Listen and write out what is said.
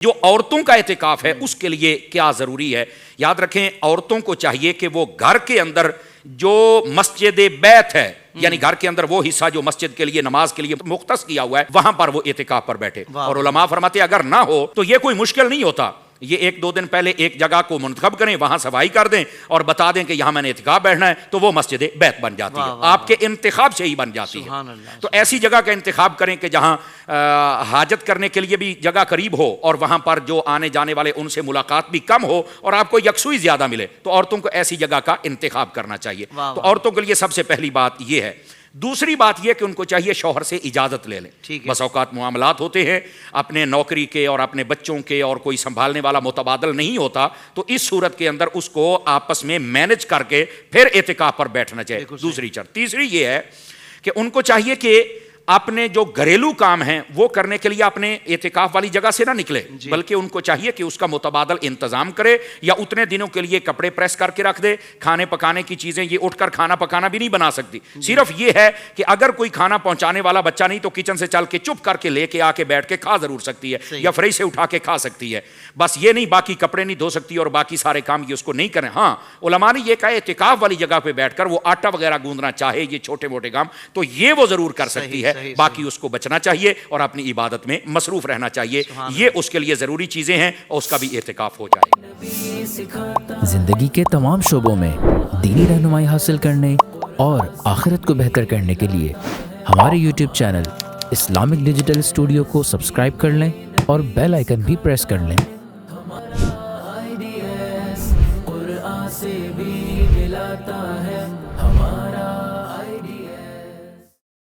جو عورتوں کا اعتکاف ہے اس کے لیے کیا ضروری ہے؟ یاد رکھیں عورتوں کو چاہیے کہ وہ گھر کے اندر جو مسجد بیت ہے یعنی گھر کے اندر وہ حصہ جو مسجد کے لیے نماز کے لیے مختص کیا ہوا ہے وہاں پر وہ اعتکاف پر بیٹھے. اور علماء فرماتے ہیں اگر نہ ہو تو یہ کوئی مشکل نہیں ہوتا, یہ ایک دو دن پہلے ایک جگہ کو منتخب کریں, وہاں صفائی کر دیں اور بتا دیں کہ یہاں میں نے اعتکاف بیٹھنا ہے, تو وہ مسجد بیت بن جاتی ہے, آپ کے انتخاب سے ہی بن جاتی ہے. تو ایسی جگہ کا انتخاب کریں کہ جہاں حاجت کرنے کے لیے بھی جگہ قریب ہو اور وہاں پر جو آنے جانے والے ان سے ملاقات بھی کم ہو اور آپ کو یکسوئی زیادہ ملے, تو عورتوں کو ایسی جگہ کا انتخاب کرنا چاہیے. تو عورتوں کے لیے سب سے پہلی بات یہ ہے. دوسری بات یہ کہ ان کو چاہیے شوہر سے اجازت لے لیں. بس اوقات معاملات ہوتے ہیں اپنے نوکری کے اور اپنے بچوں کے اور کوئی سنبھالنے والا متبادل نہیں ہوتا, تو اس صورت کے اندر اس کو آپس میں مینج کر کے پھر اعتکاف پر بیٹھنا چاہیے. دوسری چیز. تیسری یہ ہے کہ ان کو چاہیے کہ اپنے جو گھریلو کام ہیں وہ کرنے کے لیے اپنے اعتکاف والی جگہ سے نہ نکلے, بلکہ ان کو چاہیے کہ اس کا متبادل انتظام کرے, یا اتنے دنوں کے لیے کپڑے پریس کر کے رکھ دے. کھانے پکانے کی چیزیں یہ اٹھ کر کھانا پکانا بھی نہیں بنا سکتی, صرف یہ ہے کہ اگر کوئی کھانا پہنچانے والا بچہ نہیں تو کچن سے چل کے چپ کر کے لے کے آ کے بیٹھ کے کھا ضرور سکتی ہے, یا فریج سے اٹھا کے کھا سکتی ہے. بس یہ نہیں باقی کپڑے نہیں دھو سکتی اور باقی سارے کام یہ اس کو نہیں کریں. ہاں علماء نے یہ کہا اعتکاف والی جگہ پہ بیٹھ کر وہ آٹا وغیرہ گوندنا چاہے, یہ چھوٹے موٹے کام تو یہ وہ ضرور کر سکتی ہے, باقی اس کو بچنا چاہیے اور اپنی عبادت میں مصروف رہنا چاہیے. یہ اس کے لیے ضروری چیزیں ہیں اور اس کا بھی اعتکاف ہو جائے. زندگی کے تمام شعبوں میں دینی رہنمائی حاصل کرنے اور آخرت کو بہتر کرنے کے لیے ہمارے YouTube channel Islamic digital studio کو سبسکرائب کر لیں اور بیل آئیکن بھی پریس کر لیں.